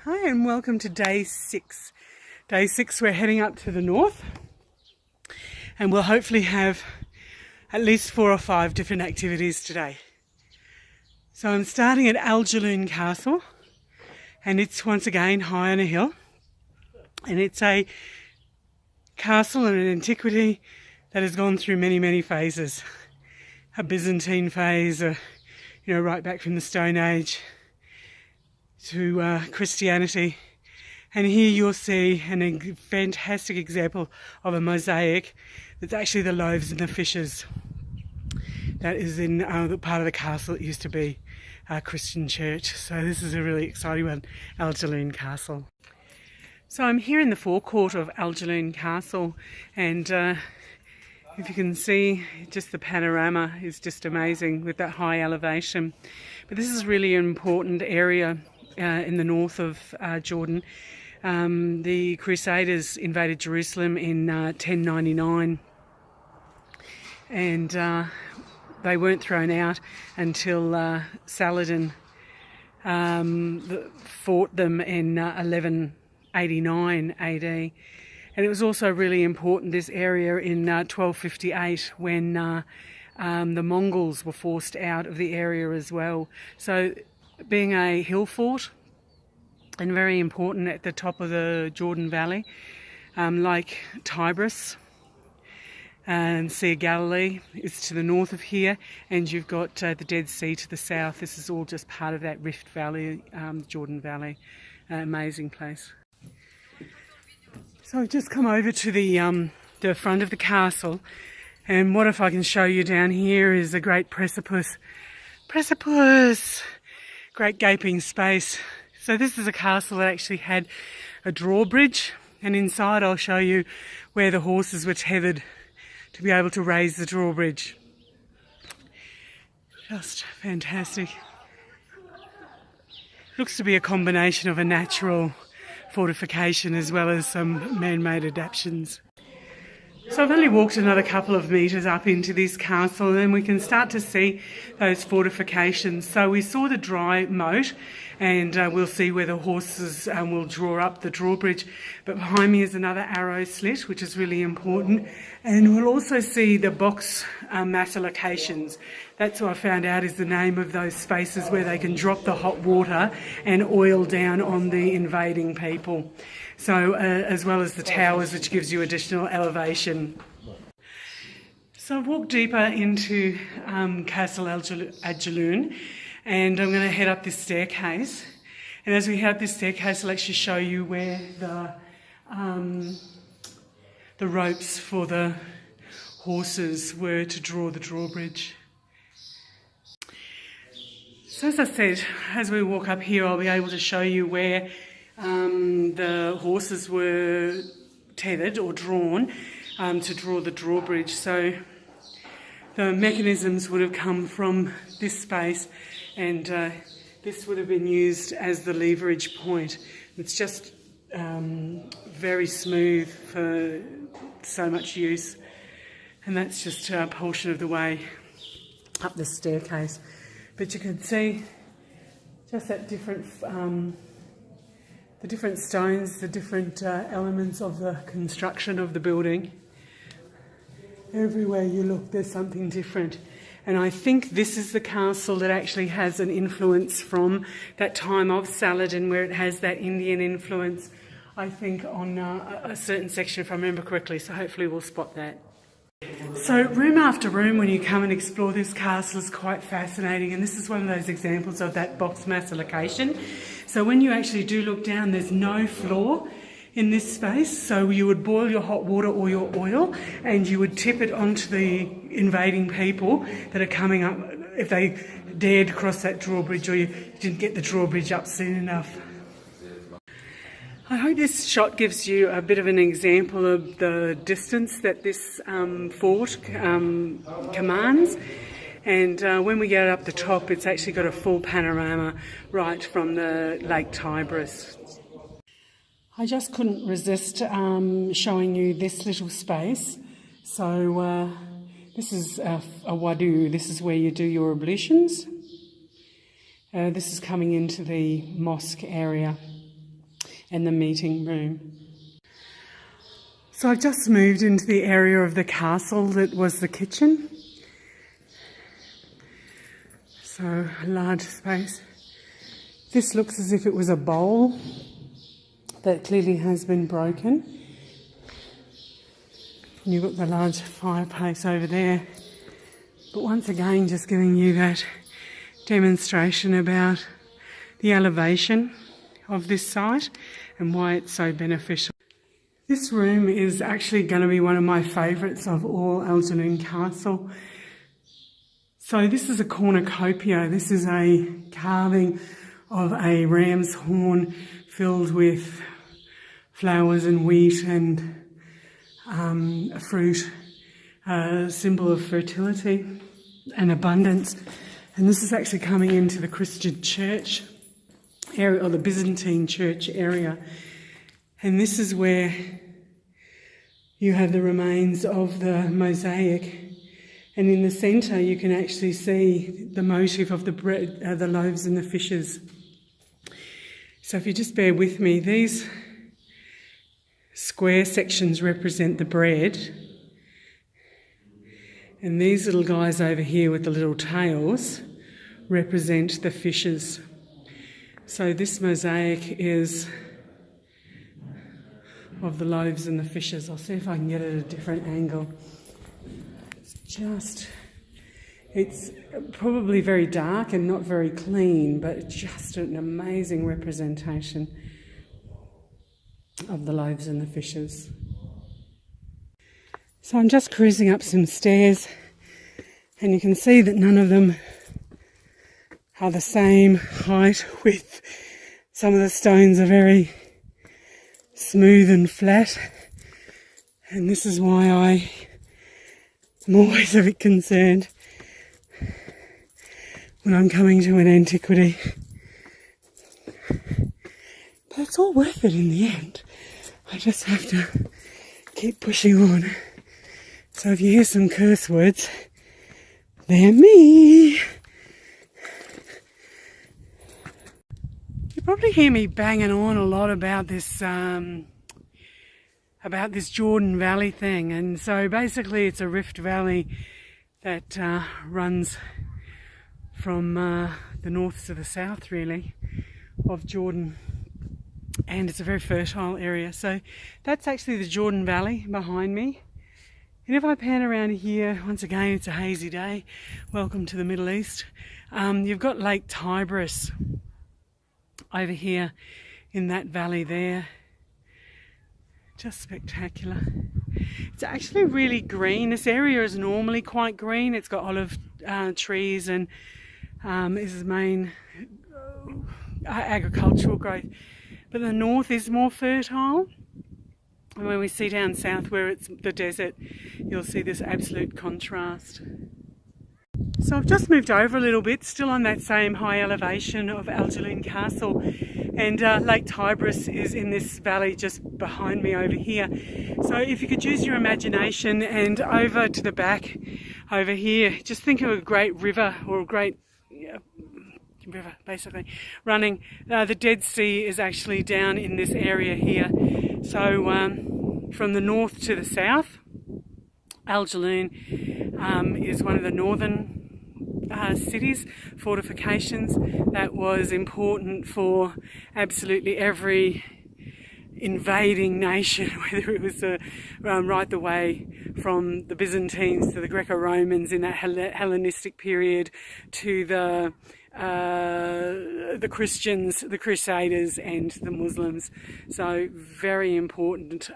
Hi and welcome to day 6. Day 6 we're heading up to the north and we'll hopefully have at least 4 or 5 different activities today. So I'm starting at Ajloun Castle and it's once again high on a hill, and it's a castle and an antiquity that has gone through many phases. A Byzantine phase, right back from the Stone Age to Christianity. And here you'll see a fantastic example of a mosaic that's actually the loaves and the fishes. That is in the part of the castle that used to be a Christian church. So this is a really exciting one, Ajloun Castle. So I'm here in the forecourt of Ajloun Castle, and if you can see, just the panorama is just amazing with that high elevation. But this is really an important area in the north of Jordan. The Crusaders invaded Jerusalem in 1099, and they weren't thrown out until Saladin fought them in 1189 AD. And it was also really important, this area, in 1258 when the Mongols were forced out of the area as well. So being a hill fort and very important at the top of the Jordan Valley, like Tiberias and Sea of Galilee is to the north of here, and you've got the Dead Sea to the south. This is all just part of that Rift Valley, Jordan Valley. Amazing place. So I've just come over to the front of the castle, and what if I can show you down here is a great precipice. Great gaping space. So this is a castle that actually had a drawbridge, and inside I'll show you where the horses were tethered to be able to raise the drawbridge. Just fantastic. Looks to be a combination of a natural fortification as well as some man-made adaptations. So I've only walked another couple of metres up into this castle, and then we can start to see those fortifications. So we saw the dry moat, and we'll see where the horses will draw up the drawbridge. But behind me is another arrow slit, which is really important. And we'll also see the box machicolations. That's what I found out is the name of those spaces where they can drop the hot water and oil down on the invading people. So as well as the towers, which gives you additional elevation. So I've walked deeper into Castle Ajloun, and I'm going to head up this staircase. And as we head up this staircase, I'll actually show you where the ropes for the horses were to draw the drawbridge. So as I said, as we walk up here, I'll be able to show you where the horses were tethered or drawn to draw the drawbridge. So the mechanisms would have come from this space, and this would have been used as the leverage point. It's just very smooth for so much use, and that's just a portion of the way up the staircase. But you can see just that different the different stones, the different elements of the construction of the building. Everywhere you look, there's something different. And I think this is the castle that actually has an influence from that time of Saladin, where it has that Indian influence, I think, on a certain section, if I remember correctly. So hopefully we'll spot that. So room after room, when you come and explore this castle, is quite fascinating, and this is one of those examples of that box massification. So when you actually do look down, there's no floor in this space, so you would boil your hot water or your oil and you would tip it onto the invading people that are coming up if they dared cross that drawbridge or you didn't get the drawbridge up soon enough. I hope this shot gives you a bit of an example of the distance that this fort commands. And when we get up the top, it's actually got a full panorama right from the Lake Tiberias. I just couldn't resist showing you this little space. So this is a wadu. This is where you do your ablutions. This is coming into the mosque area. and the meeting room. So I've just moved into the area of the castle that was the kitchen. So a large space. This looks as if it was a bowl that clearly has been broken. And you've got the large fireplace over there. But once again, just giving you that demonstration about the elevation of this site and why it's so beneficial. This room is actually going to be one of my favourites of all Ajloun Castle. So this is a cornucopia. This is a carving of a ram's horn filled with flowers and wheat and a fruit, a symbol of fertility and abundance. And this is actually coming into the Christian church area, or the Byzantine church area. And this is where you have the remains of the mosaic. And in the centre, you can actually see the motif of the bread, the loaves and the fishes. So if you just bear with me, these square sections represent the bread. And these little guys over here with the little tails represent the fishes. So this mosaic is of the loaves and the fishes. I'll see if I can get it at a different angle. It's probably very dark and not very clean, but just an amazing representation of the loaves and the fishes. So I'm just cruising up some stairs, and you can see that none of them are the same height, width. Some of the stones are very smooth and flat, and this is why I'm always a bit concerned when I'm coming to an antiquity. But it's all worth it in the end. I just have to keep pushing on. So if you hear some curse words, they're me. You probably hear me banging on a lot about this Jordan Valley thing. And so basically it's a rift valley that runs from the north to the south, really, of Jordan. And it's a very fertile area. So that's actually the Jordan Valley behind me. And if I pan around here, once again, it's a hazy day. Welcome to the Middle East. You've got Lake Tiberias over here in that valley there. Just spectacular. It's actually really green. This area is normally quite green. It's got olive trees and this is main agricultural growth. But the north is more fertile. And when we see down south where it's the desert, you'll see this absolute contrast. So I've just moved over a little bit, still on that same high elevation of Ajloun Castle. And Lake Tiberias is in this valley just behind me over here. So if you could use your imagination and over to the back over here, just think of a great river or a great river basically running. The Dead Sea is actually down in this area here. So from the north to the south, Ajloun is one of the northern cities, fortifications, that was important for absolutely every invading nation, whether it was right the way from the Byzantines to the Greco-Romans in that Hellenistic period to the Christians, the Crusaders and the Muslims. So very important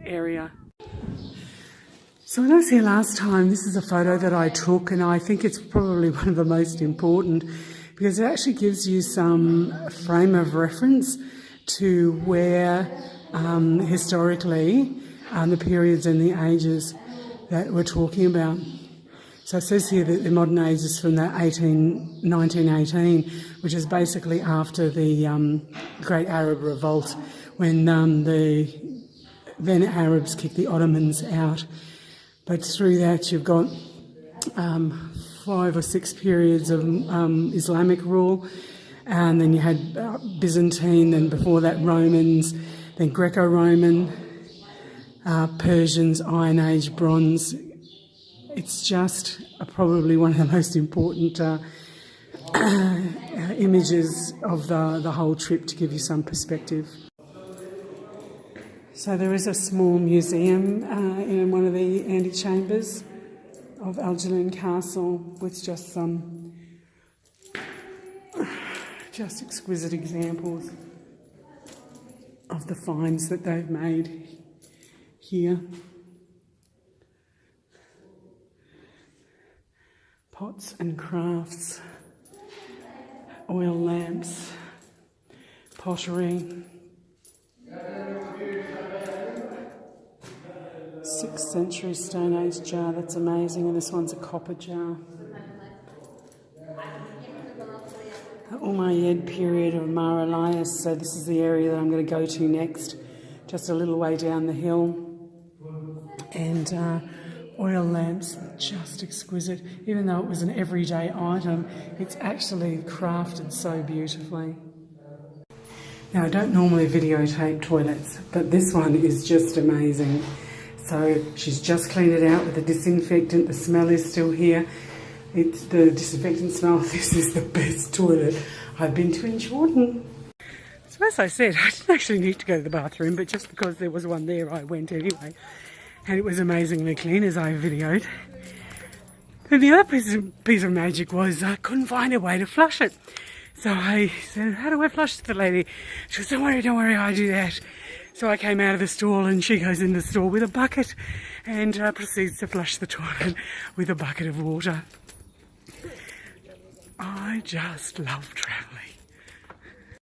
area. So when I was here last time, this is a photo that I took, and I think it's probably one of the most important because it actually gives you some frame of reference to where historically the periods and the ages that we're talking about. So it says here that the modern age is from the 1918, which is basically after the Great Arab Revolt, when the then Arabs kicked the Ottomans out. But through that you've got 5 or 6 periods of Islamic rule, And then you had Byzantine, then before that Romans, then Greco-Roman, Persians, Iron Age, Bronze. It's just probably one of the most important images of the whole trip to give you some perspective. So there is a small museum in one of the antechambers of Ajloun Castle with just some exquisite examples of the finds that they've made here. Pots and crafts, oil lamps, pottery, 6th century Stone Age jar, that's amazing, and this one's a copper jar. The Umayyad period of Mar Elias, so this is the area that I'm going to go to next, just a little way down the hill. And oil lamps, just exquisite. Even though it was an everyday item, it's actually crafted so beautifully. Now, I don't normally videotape toilets, but this one is just amazing. So she's just cleaned it out with the disinfectant. The smell is still here. It's the disinfectant smell. This is the best toilet I've been to in Jordan. So as I said, I didn't actually need to go to the bathroom, but just because there was one there, I went anyway. And it was amazingly clean, as I videoed. And the other piece of magic was I couldn't find a way to flush it. So I said, how do I flush the lady? She goes, don't worry, I do that. So I came out of the stall and she goes in the stall with a bucket and proceeds to flush the toilet with a bucket of water. I just love travelling.